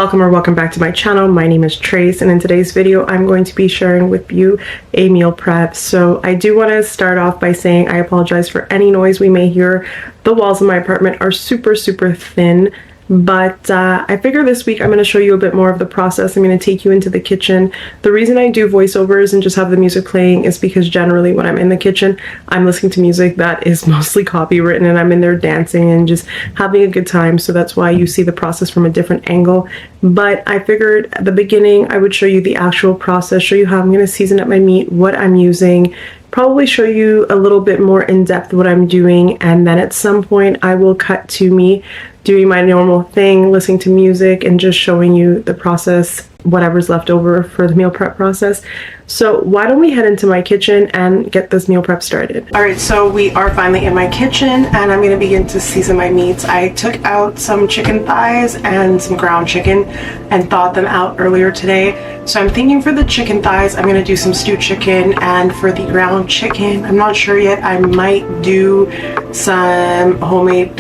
Welcome or welcome back to my channel. My name is Trace, and in today's video I'm going to be sharing with you a meal prep. So I do want to start off by saying I apologize for any noise we may hear. The walls of my apartment are super thin, but I figure this week I'm going to show you a bit more of the process. I'm going to take you into the kitchen. The reason I do voiceovers and just have the music playing is because generally when I'm in the kitchen I'm listening to music that is mostly copywritten, and I'm in there dancing and just having a good time. So that's why you see the process from a different angle. But I figured at the beginning I would show you the actual process, show you how I'm going to season up my meat, what I'm using, probably show you a little bit more in depth what I'm doing, and then at some point I will cut to me doing my normal thing, listening to music and just showing you the process, whatever's left over for the meal prep process. So why don't we head into my kitchen and get this meal prep started. All right, so we are finally in my kitchen and I'm gonna begin to season my meats. I took out some chicken thighs and some ground chicken and thawed them out earlier today. So I'm thinking for the chicken thighs, I'm gonna do some stewed chicken, and for the ground chicken, I'm not sure yet, I might do some homemade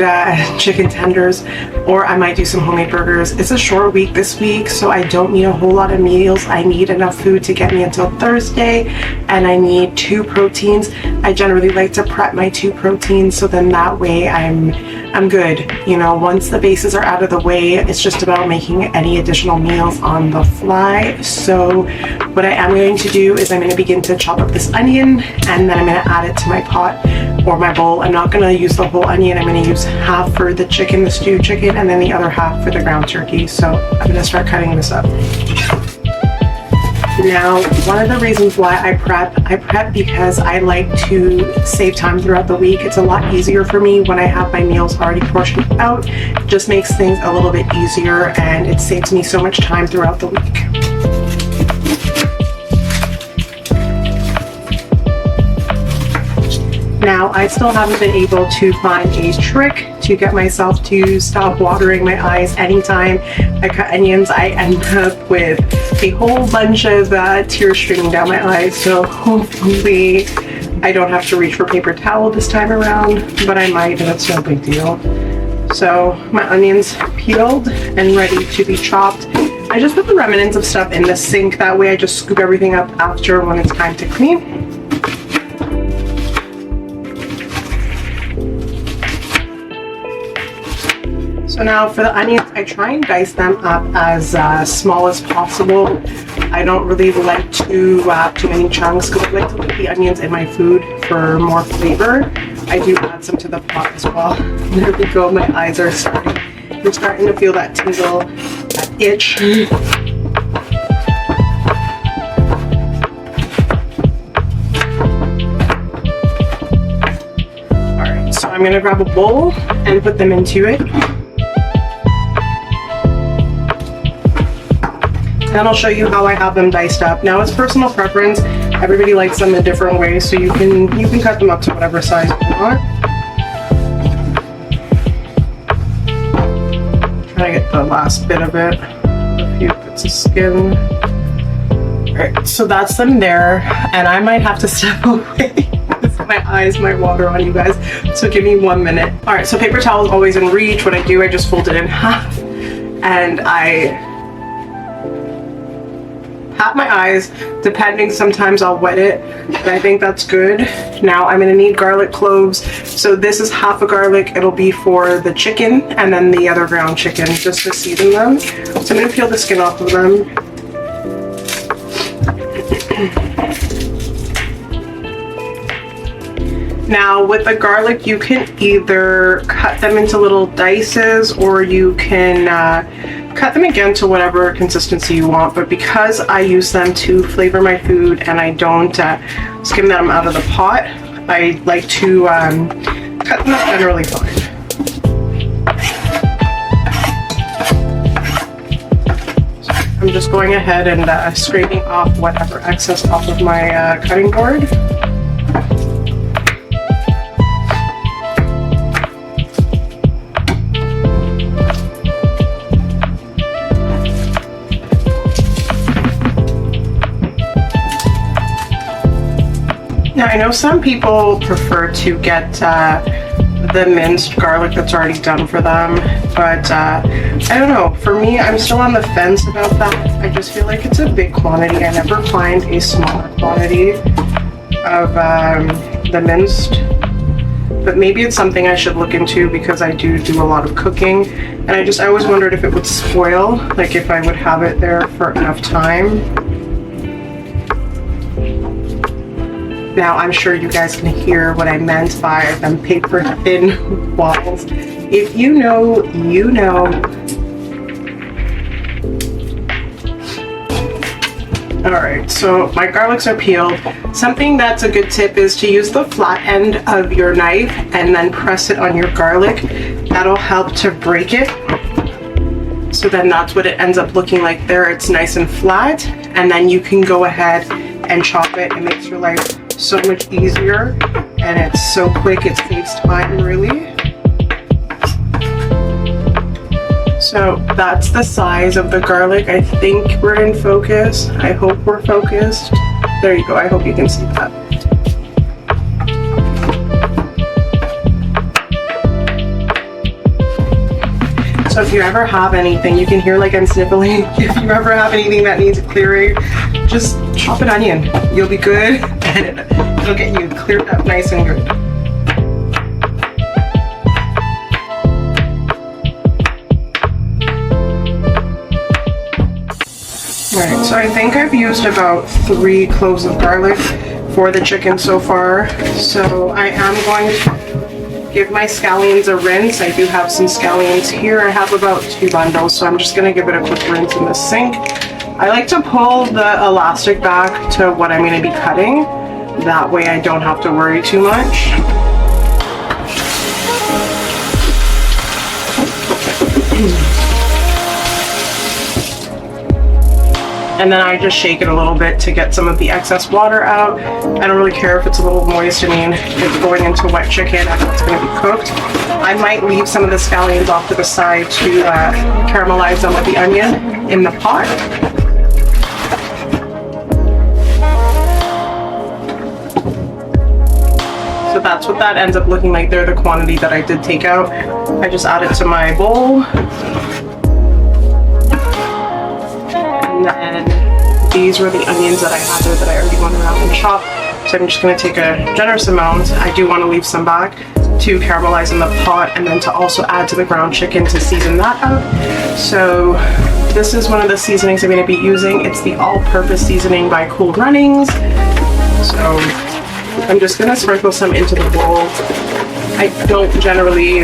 chicken tenders, or I might do some homemade burgers. It's a short week this week, so I don't need a whole lot of meals. I need enough food to get me until Thursday, and I need 2 proteins. I generally like to prep my 2 proteins, so then that way I'm good. You know, once the bases are out of the way, it's just about making any additional meals on the fly. So what I am going to do is I'm going to begin to chop up this onion, and then I'm going to add it to my pot or my bowl. I'm not going to use the whole onion. I'm going to use half for the chicken, the stewed chicken, and then the other half for the ground turkey. So I'm going to start cutting this up. Now, one of the reasons why I prep because I like to save time throughout the week. It's a lot easier for me when I have my meals already portioned out. It just makes things a little bit easier, and it saves me so much time throughout the week. Now, I still haven't been able to find a trick to get myself to stop watering my eyes. Anytime I cut onions, I end up with a whole bunch of tears streaming down my eyes. So hopefully I don't have to reach for paper towel this time around, but I might, and it's no big deal. So my onions peeled and ready to be chopped. I just put the remnants of stuff in the sink. That way I just scoop everything up after when it's time to clean. So now for the onions, I try and dice them up as small as possible. I don't really like to wrap too many chunks because I like to put the onions in my food for more flavor. I do add some to the pot as well. There we go, my eyes are starting. I'm starting to feel that tingle, that itch. Alright, so I'm gonna grab a bowl and put them into it. And I'll show you how I have them diced up. Now, it's personal preference. Everybody likes them in different ways, so you can cut them up to whatever size you want. Try to get the last bit of it, a few bits of skin. Alright, so that's them there, and I might have to step away. My eyes might water on you guys, so give me 1 minute. Alright, so paper towel is always in reach. What I do, I just fold it in half, and I pat my eyes, depending, sometimes I'll wet it, but I think that's good. Now I'm gonna need garlic cloves. So this is half a garlic, it'll be for the chicken, and then the other ground chicken, just to season them. So I'm gonna peel the skin off of them. Now with the garlic, you can either cut them into little dices, or you can cut them again to whatever consistency you want, but because I use them to flavor my food and I don't skim them out of the pot, I like to cut them up generally fine. So I'm just going ahead and scraping off whatever excess off of my cutting board. Now, I know some people prefer to get the minced garlic that's already done for them. But I don't know, for me, I'm still on the fence about that. I just feel like it's a big quantity. I never find a smaller quantity of the minced, but maybe it's something I should look into because I do a lot of cooking, and I always wondered if it would spoil, like if I would have it there for enough time. Now I'm sure you guys can hear what I meant by them paper thin waffles. If you know, you know. Alright, so my garlics are peeled. Something that's a good tip is to use the flat end of your knife and then press it on your garlic. That'll help to break it. So then that's what it ends up looking like there. It's nice and flat, and then you can go ahead and chop it. It makes your life so much easier, and it's so quick, it saves time really. So that's the size of the garlic. I think we're in focus. I hope we're focused. There you go. I hope you can see that. So if you ever have anything, you can hear like I'm sniffling. If you ever have anything that needs clearing, just chop an onion. You'll be good, and it'll get you cleared up nice and good. Alright, so I think I've used about 3 cloves of garlic for the chicken so far. So I am going to give my scallions a rinse. I do have some scallions here. I have about 2 bundles, so I'm just going to give it a quick rinse in the sink. I like to pull the elastic back to what I'm going to be cutting. That way I don't have to worry too much. And then I just shake it a little bit to get some of the excess water out. I don't really care if it's a little moist. I mean, it's going into wet chicken and it's going to be cooked. I might leave some of the scallions off to the side to caramelize them with the onion in the pot. So that's what that ends up looking like there, the quantity that I did take out. I just add it to my bowl. And then these were the onions that I had there that I already went around and chopped. So I'm just going to take a generous amount. I do want to leave some back to caramelize in the pot, and then to also add to the ground chicken to season that up. So this is one of the seasonings I'm going to be using. It's the all-purpose seasoning by Cool Runnings. So I'm just going to sprinkle some into the bowl. I don't generally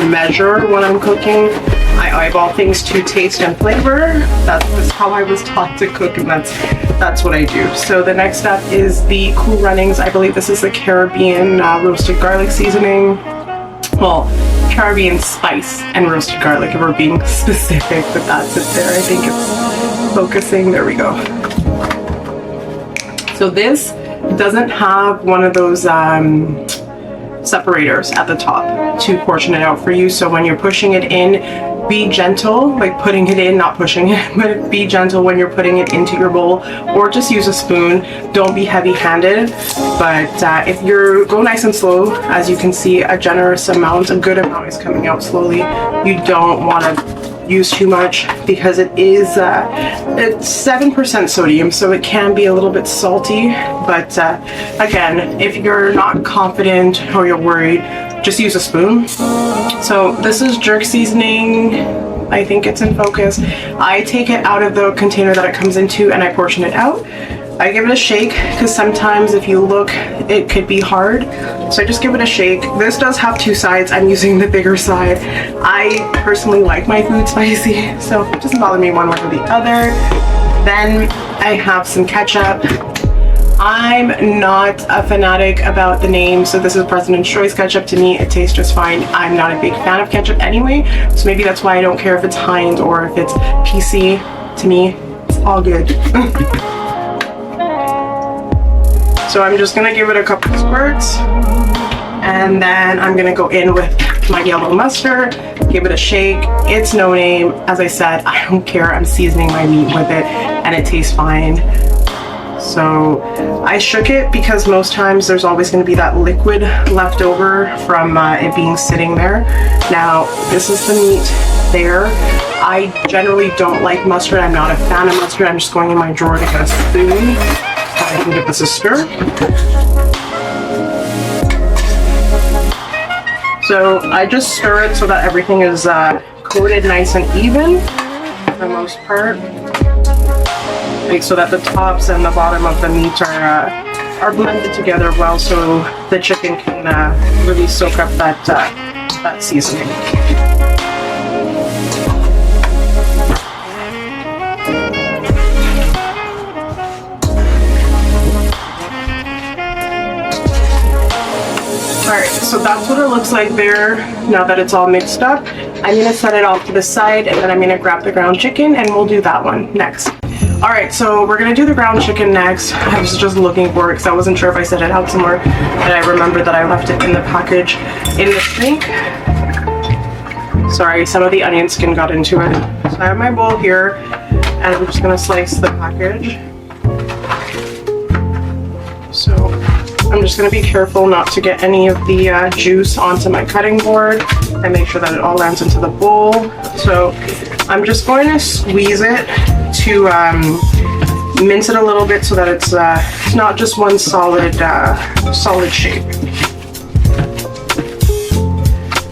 measure when I'm cooking. I eyeball things to taste and flavor. That's how I was taught to cook, and that's what I do. So the next step is the Cool Runnings. I believe this is the Caribbean roasted garlic seasoning. Well, Caribbean spice and roasted garlic if we're being specific, but that's it there. I think it's focusing. There we go. So this doesn't have one of those separators at the top to portion it out for you. So when you're pushing it in, be gentle, like putting it in, not pushing it, but be gentle when you're putting it into your bowl, or just use a spoon. Don't be heavy-handed, but if you go nice and slow, as you can see, a generous amount, a good amount is coming out slowly. You don't want to use too much because it is it's 7% sodium, so it can be a little bit salty. But again, if you're not confident or you're worried, just use a spoon. So this is jerk seasoning. I think it's in focus. I take it out of the container that it comes into and I portion it out. I give it a shake because sometimes if you look, it could be hard. So I just give it a shake. This does have 2 sides. I'm using the bigger side. I personally like my food spicy, so it doesn't bother me one way or the other. Then I have some ketchup. I'm not a fanatic about the name, so this is President's Choice ketchup. To me, it tastes just fine. I'm not a big fan of ketchup anyway, so maybe that's why I don't care if it's Heinz or if it's PC. To me, it's all good. So I'm just gonna give it a couple squirts, and then I'm gonna go in with my yellow mustard, give it a shake. It's no name. As I said, I don't care. I'm seasoning my meat with it, and it tastes fine. So I shook it because most times there's always going to be that liquid left over from it being sitting there. Now this is the meat there. I generally don't like mustard. I'm not a fan of mustard. I'm just going in my drawer to get a spoon so I can give this a stir. So I just stir it so that everything is coated nice and even for the most part. Like, so that the tops and the bottom of the meat are blended together well, so the chicken can really soak up that seasoning. Alright, so that's what it looks like there now that it's all mixed up. I'm going to set it off to the side, and then I'm going to grab the ground chicken and we'll do that one next. Alright, so we're going to do the ground chicken next. I was just looking for it because I wasn't sure if I set it out somewhere, and I remembered that I left it in the package in the sink. Sorry, some of the onion skin got into it. So I have my bowl here, and I'm just going to slice the package. So I'm just going to be careful not to get any of the juice onto my cutting board, and make sure that it all lands into the bowl. So I'm just going to squeeze it to mince it a little bit so that it's not just one solid shape.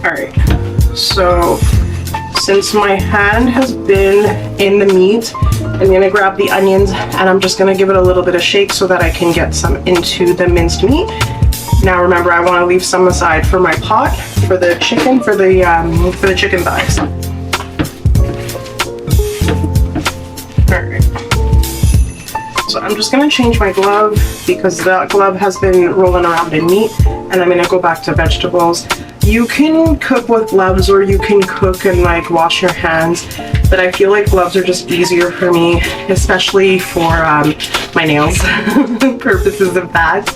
Alright, so since my hand has been in the meat, I'm going to grab the onions and I'm just going to give it a little bit of shake so that I can get some into the minced meat. Now remember, I want to leave some aside for my pot, for the chicken, for the chicken thighs. Alright. So I'm just going to change my glove because that glove has been rolling around in meat, and I'm going to go back to vegetables. You can cook with gloves or you can cook and like wash your hands, but I feel like gloves are just easier for me, especially for my nails purposes of that.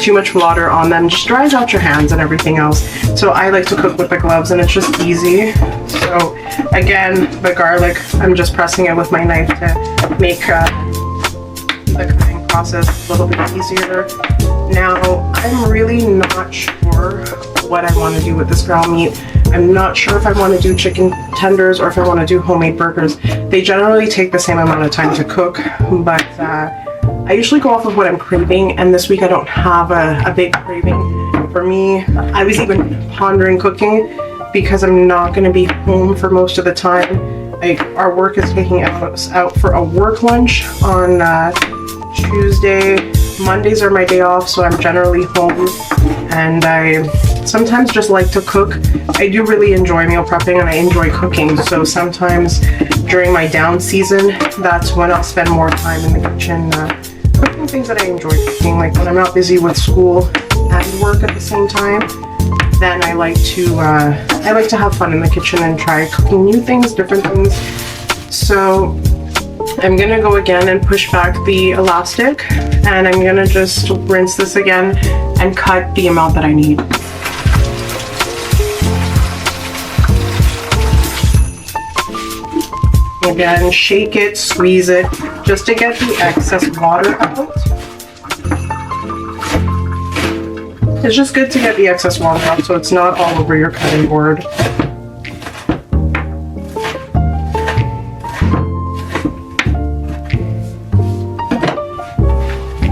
Too much water on them just dries out your hands and everything else. So I like to cook with the gloves and it's just easy. So again, the garlic, I'm just pressing it with my knife to make the cutting process a little bit easier. Now, I'm really not sure what I want to do with this ground meat. I'm not sure if I want to do chicken tenders or if I want to do homemade burgers. They generally take the same amount of time to cook, but I usually go off of what I'm craving, and this week I don't have a big craving. For me, I was even pondering cooking because I'm not going to be home for most of the time. Like, our work is taking us out for a work lunch on Tuesday. Mondays are my day off, so I'm generally home, and I sometimes just like to cook. I do really enjoy meal prepping and I enjoy cooking, so sometimes during my down season, that's when I'll spend more time in the kitchen cooking things that I enjoy cooking. Like when I'm not busy with school and work at the same time, then I like to have fun in the kitchen and try cooking new things, different things. So I'm gonna go again and push back the elastic, and I'm gonna just rinse this again and cut the amount that I need. Again, shake it, squeeze it, just to get the excess water out. It's just good to get the excess water out so it's not all over your cutting board.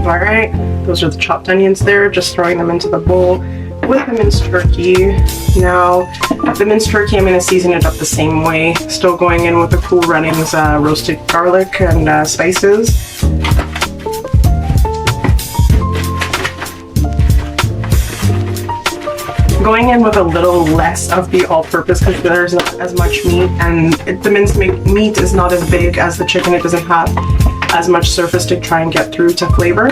Alright, those are the chopped onions there, just throwing them into the bowl with the minced turkey. Now, the minced turkey, I'm going to season it up the same way, still going in with the Cool Runnings roasted garlic and spices. Going in with a little less of the all-purpose because there's not as much meat, and the minced meat is not as big as the chicken. It doesn't have as much surface to try and get through to flavor.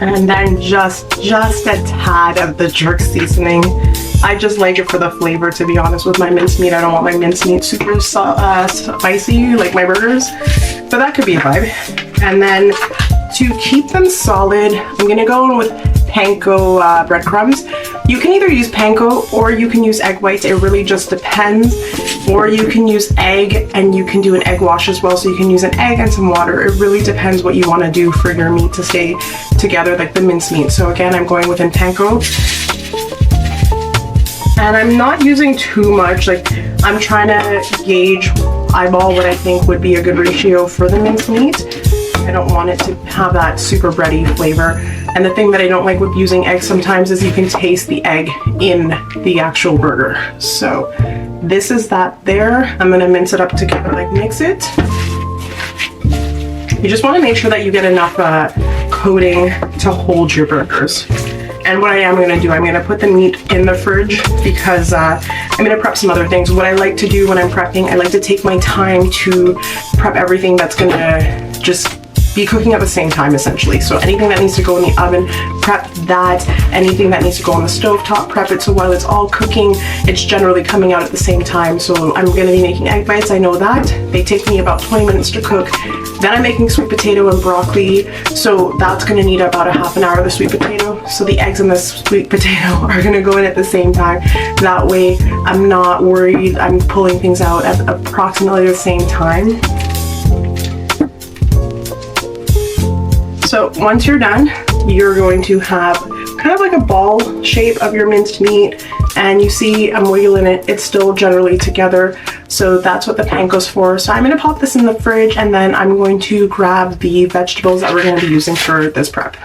And then just a tad of the jerk seasoning. I just like it for the flavor, to be honest, with my mincemeat. I don't want my mincemeat super spicy like my burgers, but that could be a vibe. And then to keep them solid, I'm gonna go in with panko breadcrumbs. You can either use panko or you can use egg whites. It really just depends. Or you can use egg and you can do an egg wash as well. So you can use an egg and some water. It really depends what you want to do for your meat to stay together, like the mincemeat. So again, I'm going within panko. And I'm not using too much. Like, I'm trying to gauge, eyeball what I think would be a good ratio for the mincemeat. I don't want it to have that super bready flavor. And the thing that I don't like with using eggs sometimes is you can taste the egg in the actual burger. So this is that there. I'm gonna mince it up together, like mix it. You just wanna make sure that you get enough coating to hold your burgers. And what I am gonna do, I'm gonna put the meat in the fridge because I'm gonna prep some other things. What I like to do when I'm prepping, I like to take my time to prep everything that's gonna just be cooking at the same time, essentially. So anything that needs to go in the oven, prep that. Anything that needs to go on the stove top, prep it. So while it's all cooking, it's generally coming out at the same time. So I'm gonna be making egg bites, I know that. They take me about 20 minutes to cook. Then I'm making sweet potato and broccoli. So that's gonna need about a half an hour of the sweet potato. So the eggs and the sweet potato are gonna go in at the same time. That way I'm not worried I'm pulling things out at approximately the same time. So once you're done, you're going to have kind of like a ball shape of your minced meat, and you see I'm wiggling it, it's still generally together. So that's what the panko's for. So I'm gonna pop this in the fridge and then I'm going to grab the vegetables that we're gonna be using for this prep.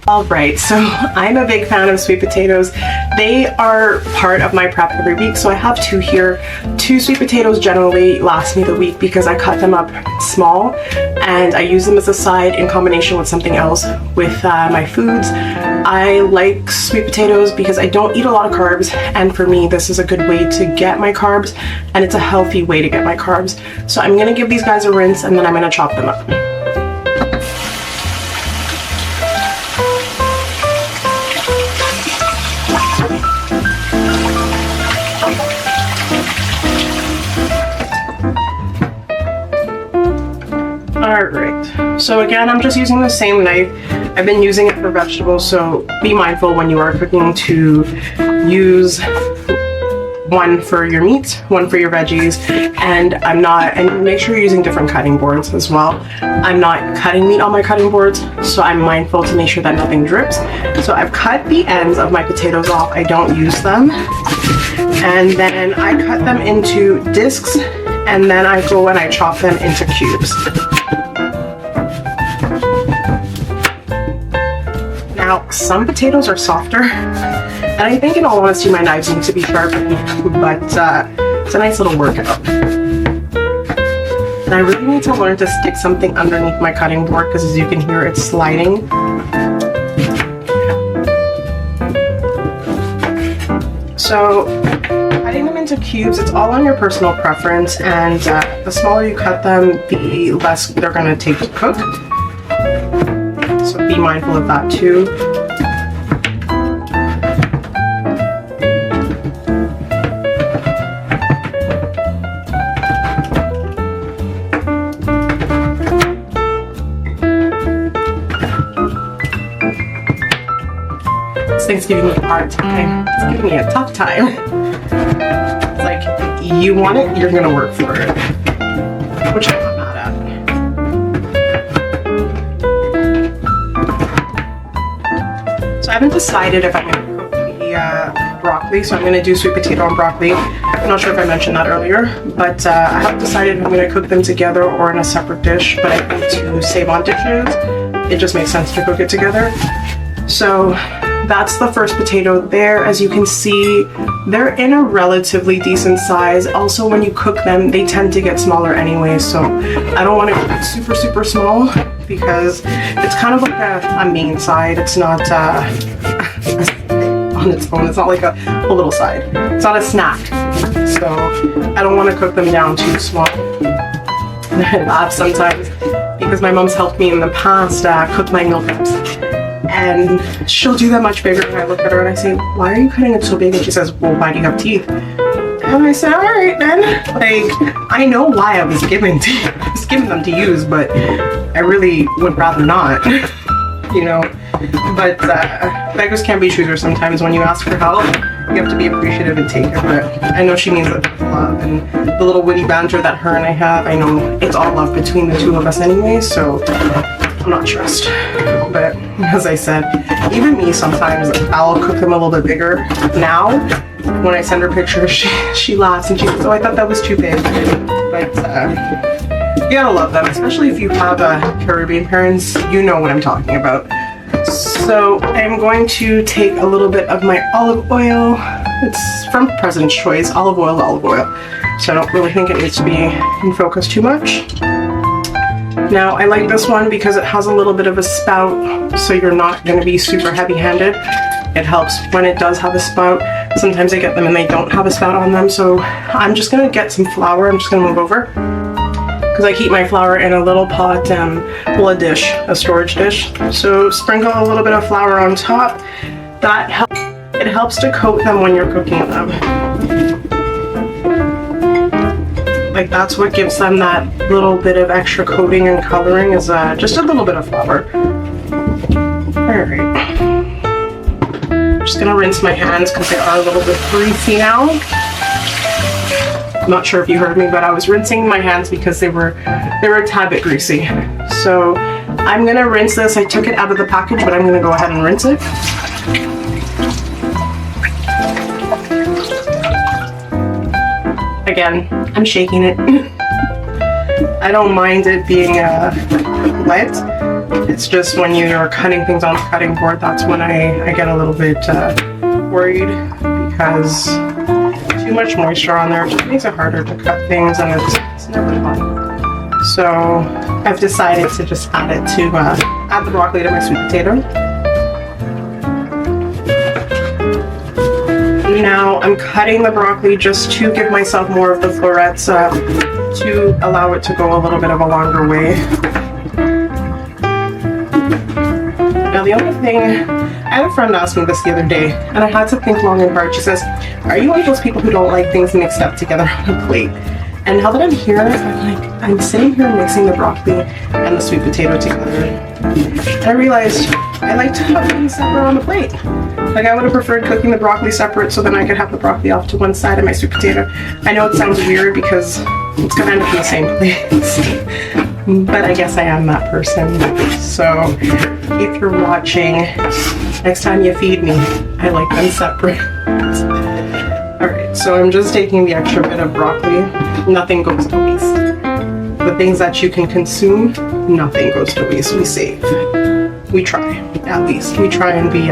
All right, so I'm a big fan of sweet potatoes. They are part of my prep every week. So I have two here. 2 sweet potatoes generally last me the week because I cut them up small and I use them as a side in combination with something else with my foods. I like sweet potatoes because I don't eat a lot of carbs, and for me this is a good way to get my carbs, and it's a healthy way to get my carbs. So I'm gonna give these guys a rinse and then I'm gonna chop them up. Alright, so again, I'm just using the same knife. I've been using it for vegetables, so be mindful when you are cooking to use one for your meat, one for your veggies, and make sure you're using different cutting boards as well. I'm not cutting meat on my cutting boards, so I'm mindful to make sure that nothing drips. So I've cut the ends of my potatoes off, I don't use them. And then I cut them into discs, and then I go and I chop them into cubes. Now, some potatoes are softer, and I think in all honesty my knives need to be sharpened, but it's a nice little workout. And I really need to learn to stick something underneath my cutting board because as you can hear it's sliding. So cutting them into cubes, it's all on your personal preference, and the smaller you cut them, the less they're going to take to cook. So be mindful of that too. This thing's giving me a hard time. It's giving me a tough time. It's like, you want it, you're gonna work for it. Which I'm not mad at. So I haven't decided if I'm gonna cook the broccoli, so I'm gonna do sweet potato and broccoli. I'm not sure if I mentioned that earlier, but I haven't decided if I'm gonna cook them together or in a separate dish, but I think to save on dishes, it just makes sense to cook it together. So that's the first potato there. As you can see, they're in a relatively decent size. Also, when you cook them, they tend to get smaller anyway, so I don't want to cook it super, super small because it's kind of like a main side. It's not on its own. It's not like a little side. It's not a snack. So I don't want to cook them down too small. And I laugh sometimes because my mom's helped me in the past cook my meal preps. And she'll do that much bigger, and I look at her and I say, why are you cutting it so big? And she says, well, why do you have teeth? And I said, all right then. Like, I know why I was given them to use, but I really would rather not, you know. But beggars can't be choosers sometimes. When you ask for help, you have to be appreciative and take it. But I know she means it with love, and the little witty banter that her and I have, I know it's all love between the two of us anyway, so I'm not stressed. But as I said, even me sometimes, I'll cook them a little bit bigger. Now, when I send her pictures, she laughs and she goes, oh, I thought that was too big. But you gotta love them, especially if you have Caribbean parents. You know what I'm talking about. So I'm going to take a little bit of my olive oil. It's from President's Choice, olive oil. So I don't really think it needs to be in focus too much. Now I like this one because it has a little bit of a spout, so you're not going to be super heavy-handed. It helps when it does have a spout. Sometimes I get them and they don't have a spout on them, so I'm just going to get some flour. I'm just going to move over because I keep my flour in a little pot, a dish, a storage dish. So sprinkle a little bit of flour on top. It helps to coat them when you're cooking them. Like, that's what gives them that little bit of extra coating and coloring, is just a little bit of flour. Alright. I'm just gonna rinse my hands because they are a little bit greasy now. I'm not sure if you heard me, but I was rinsing my hands because they were a tad bit greasy. So I'm gonna rinse this. I took it out of the package, but I'm gonna go ahead and rinse it. Again, I'm shaking it. I don't mind it being wet. It's just when you're cutting things on the cutting board, that's when I get a little bit worried, because too much moisture on there just makes it harder to cut things, and it's never fun. So I've decided to just add the broccoli to my sweet potato. Now I'm cutting the broccoli just to give myself more of the florets to allow it to go a little bit of a longer way. Now the only thing, I had a friend ask me this the other day, and I had to think long and hard. She says, are you one of those people who don't like things mixed up together on a plate? And now that I'm here, I'm sitting here mixing the broccoli and the sweet potato together. And I realized I like to have things separate on the plate. Like, I would have preferred cooking the broccoli separate so then I could have the broccoli off to one side of my sweet potato. I know it sounds weird because it's gonna end up in the same place. But I guess I am that person. So if you're watching, next time you feed me, I like them separate. Alright, so I'm just taking the extra bit of broccoli. Nothing goes to waste. The things that you can consume, nothing goes to waste. We save. We try, at least. We try and be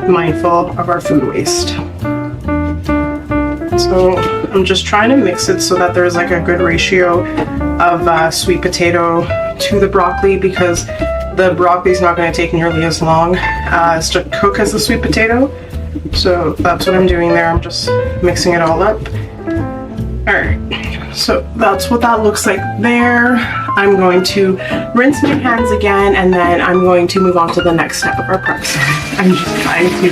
mindful of our food waste. So I'm just trying to mix it so that there's like a good ratio of sweet potato to the broccoli, because the broccoli is not going to take nearly as long as to cook as the sweet potato. So that's what I'm doing there. I'm just mixing it all up. Alright, so that's what that looks like there. I'm going to rinse my hands again, and then I'm going to move on to the next step of our prep. I'm just trying to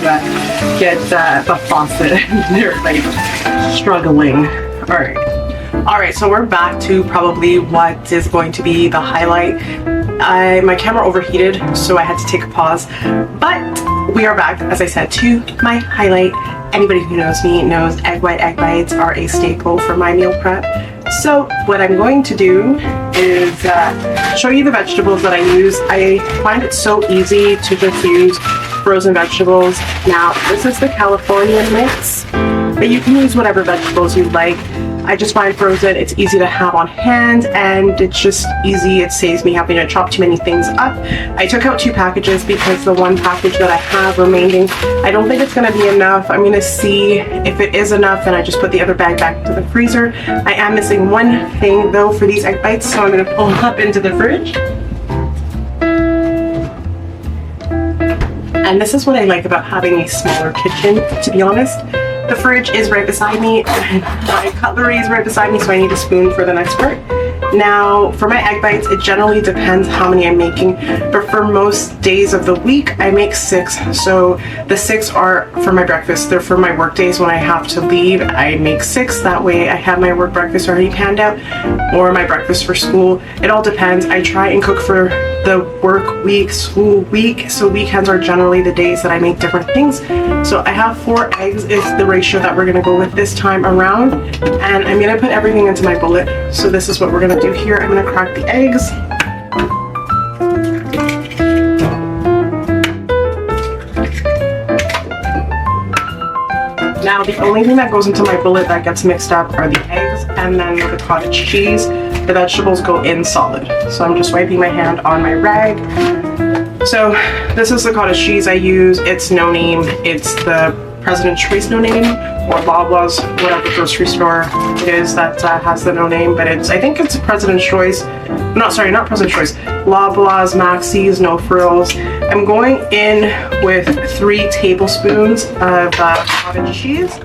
get the faucet. They're like struggling. Alright, so we're back to probably what is going to be the highlight. My camera overheated, so I had to take a pause. But we are back, as I said, to my highlight. Anybody who knows me knows egg bites are a staple for my meal prep. So what I'm going to do is show you the vegetables that I use. I find it so easy to just use frozen vegetables. Now, this is the California mix, but you can use whatever vegetables you like. I just find frozen, it's easy to have on hand, and it's just easy. It saves me having to chop too many things up. I took out 2 packages because the one package that I have remaining, I don't think it's going to be enough. I'm going to see if it is enough, and I just put the other bag back into the freezer. I am missing one thing though for these egg bites, so I'm going to pull them up into the fridge. And this is what I like about having a smaller kitchen, to be honest. The fridge is right beside me, and my cutlery is right beside me, so I need a spoon for the next part. Now, for my egg bites, it generally depends how many I'm making, but for most days of the week, I make 6. So the 6 are for my breakfast. They're for my work days when I have to leave. I make 6. That way I have my work breakfast already panned out, or my breakfast for school. It all depends. I try and cook for the work week, school week. So weekends are generally the days that I make different things. So I have 4 eggs is the ratio that we're gonna go with this time around. And I'm gonna put everything into my bullet. So this is what we're gonna do here. I'm gonna crack the eggs. Now the only thing that goes into my bullet that gets mixed up are the eggs and then the cottage cheese. The vegetables go in solid. So I'm just wiping my hand on my rag. So this is the cottage cheese I use. It's no name. It's the President's Choice no name, or Loblaws, whatever grocery store it is that has the no name. But I think it's President's Choice. Not President's Choice. Loblaws, Maxis, no frills. I'm going in with 3 tablespoons of cottage cheese.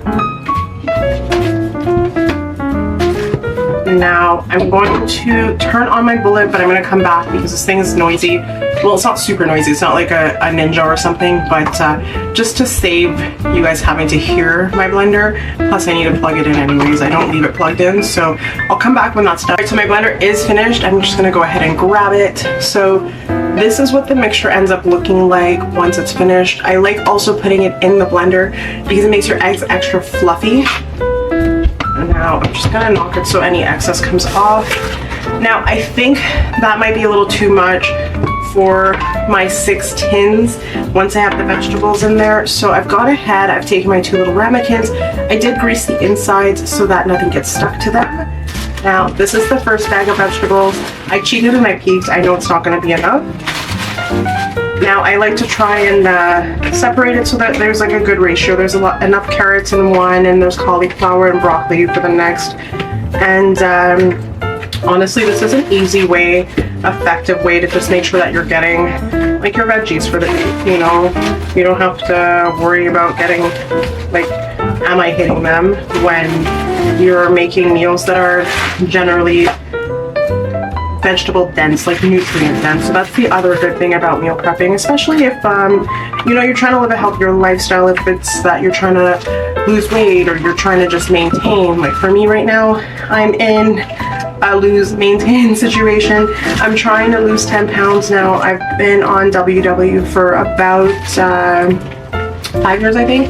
Now I'm going to turn on my bullet, but I'm going to come back because this thing is noisy. Well, it's not super noisy. It's not like a Ninja or something, but just to save you guys having to hear my blender. Plus I need to plug it in anyways. I don't leave it plugged in, so I'll come back when that's done. Alright, so my blender is finished. I'm just going to go ahead and grab it. So this is what the mixture ends up looking like once it's finished. I like also putting it in the blender because it makes your eggs extra fluffy. Now I'm just gonna knock it so any excess comes off. Now I think that might be a little too much for my 6 tins once I have the vegetables in there. So I've gone ahead, I've taken my 2 little ramekins. I did grease the insides so that nothing gets stuck to them. Now this is the first bag of vegetables. I cheated and I peeked. I know it's not gonna be enough. Now I like to try and separate it so that there's like a good ratio. There's enough carrots in one, and there's cauliflower and broccoli for the next. And honestly, this is an easy way, effective way to just make sure that you're getting like your veggies for the day. You know, you don't have to worry about getting like, am I hitting them, when you're making meals that are generally vegetable dense, like nutrient dense. So that's the other good thing about meal prepping, especially if you know, you're trying to live a healthier lifestyle. If it's that you're trying to lose weight or you're trying to just maintain, like for me right now, I'm in a maintain situation. I'm trying to lose 10 pounds now. I've been on WW for about 5 years, I think,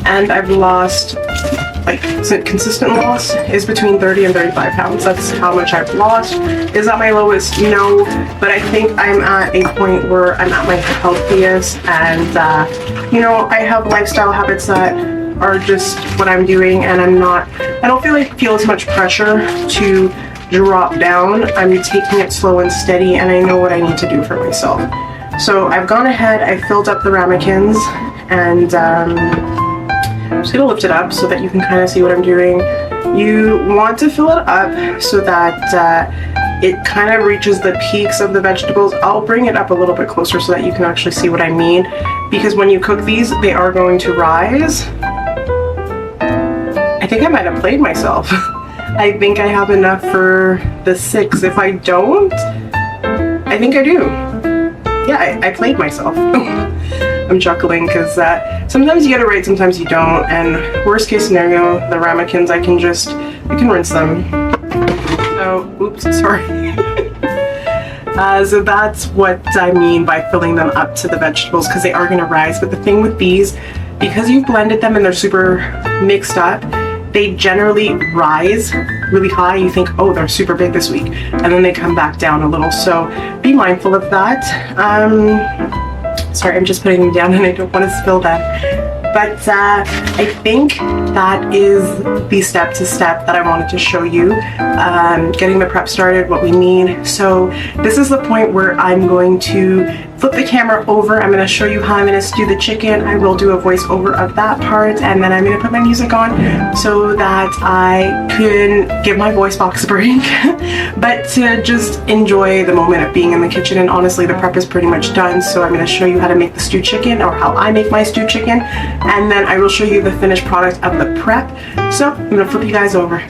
and I've lost, like, consistent loss is between 30 and 35 pounds. That's how much I've lost. Is that my lowest? No, but I think I'm at a point where I'm at my healthiest, and you know, I have lifestyle habits that are just what I'm doing, and I don't feel as much pressure to drop down. I'm taking it slow and steady, and I know what I need to do for myself. So I've gone ahead, I filled up the ramekins, and I'm just gonna lift it up so that you can kind of see what I'm doing. You want to fill it up so that it kind of reaches the peaks of the vegetables. I'll bring it up a little bit closer so that you can actually see what I mean, because when you cook these, they are going to rise. I think I might have played myself. I think I have enough for the 6. If I don't, I think I do. Yeah, I played myself. I'm chuckling because sometimes you get it right, sometimes you don't, and worst case scenario, the ramekins, I can rinse them. So, oops, sorry. So that's what I mean by filling them up to the vegetables, because they are going to rise. But the thing with these, because you've blended them and they're super mixed up, they generally rise really high. You think, oh, they're super big this week, and then they come back down a little. So be mindful of that. Sorry, I'm just putting them down and I don't want to spill them. But I think that is the step-to-step that I wanted to show you. Getting the prep started, what we need. So this is the point where I'm going to flip the camera over. I'm going to show you how I'm going to stew the chicken. I will do a voiceover of that part, and then I'm going to put my music on so that I can give my voice box a break. But to just enjoy the moment of being in the kitchen. And honestly, the prep is pretty much done. So I'm going to show you how to make the stewed chicken, or how I make my stewed chicken. And then I will show you the finished product of the prep. So I'm going to flip you guys over.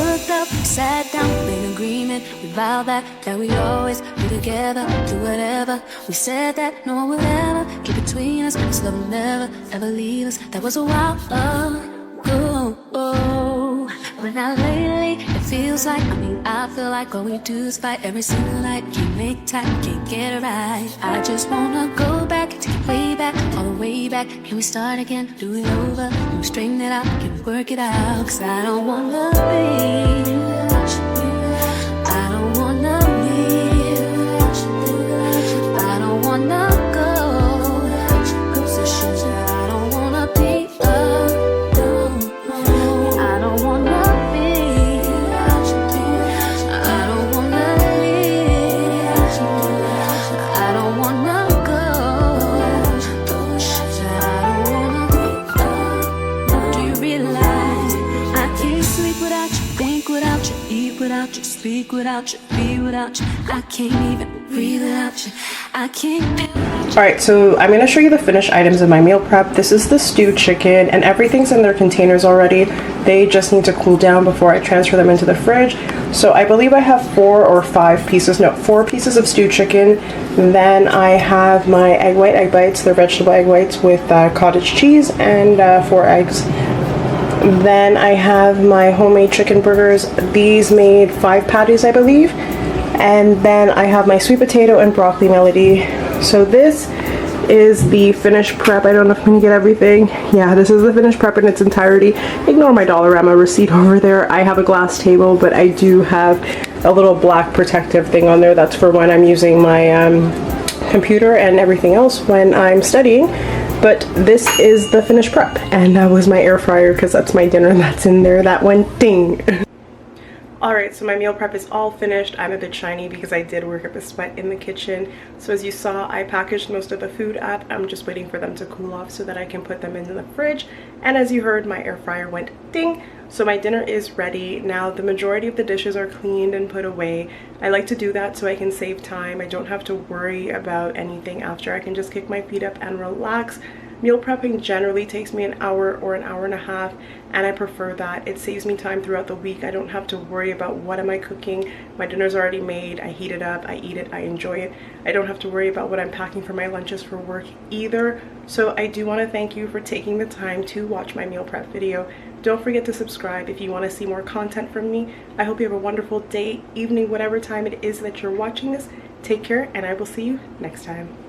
looked up, we sat down, made agreement. We vowed that we always be together, do whatever. We said that no one would ever get between us. This love will never, ever leave us. That was a while ago. But now lately, it feels like, I feel like all we do is fight every single night. Can't make time, can't get it right. I just wanna go back, take it way back, all the way back. Can we start again, do it over? Can we straighten it out, can we work it out? Cause I don't wanna be without you. I don't wanna leave without you. I don't wanna go without your position. I don't wanna be alone. I don't wanna be without you. I don't wanna leave without you. I don't wanna go without your position. I don't wanna be alone. Do you realize I can't sleep without you, think without you, eat without you, speak without you, be without you. I can't even breathe without you. I can't be without you. Alright, so I'm going to show you the finished items of my meal prep. This is the stewed chicken, and everything's in their containers already. They just need to cool down before I transfer them into the fridge. So I believe I have 4 pieces of stewed chicken. Then I have my egg bites, they're vegetable egg whites with cottage cheese and 4 eggs. Then I have my homemade chicken burgers. These made 5 patties, I believe. And then I have my sweet potato and broccoli melody. So this is the finished prep. I don't know if I'm gonna get everything. Yeah, this is the finished prep in its entirety. Ignore my Dollarama receipt over there. I have a glass table, but I do have a little black protective thing on there. That's for when I'm using my computer and everything else when I'm studying. But this is the finished prep, and that was my air fryer because that's my dinner that's in there. That went ding. Alright, so my meal prep is all finished. I'm a bit shiny because I did work up a sweat in the kitchen. So as you saw, I packaged most of the food up. I'm just waiting for them to cool off so that I can put them into the fridge. And as you heard, my air fryer went ding. So my dinner is ready. Now the majority of the dishes are cleaned and put away. I like to do that so I can save time. I don't have to worry about anything after. I can just kick my feet up and relax. Meal prepping generally takes me an hour or an hour and a half, and I prefer that. It saves me time throughout the week. I don't have to worry about what am I cooking. My dinner's already made. I heat it up, I eat it, I enjoy it. I don't have to worry about what I'm packing for my lunches for work either. So I do want to thank you for taking the time to watch my meal prep video. Don't forget to subscribe if you want to see more content from me. I hope you have a wonderful day, evening, whatever time it is that you're watching this. Take care, and I will see you next time.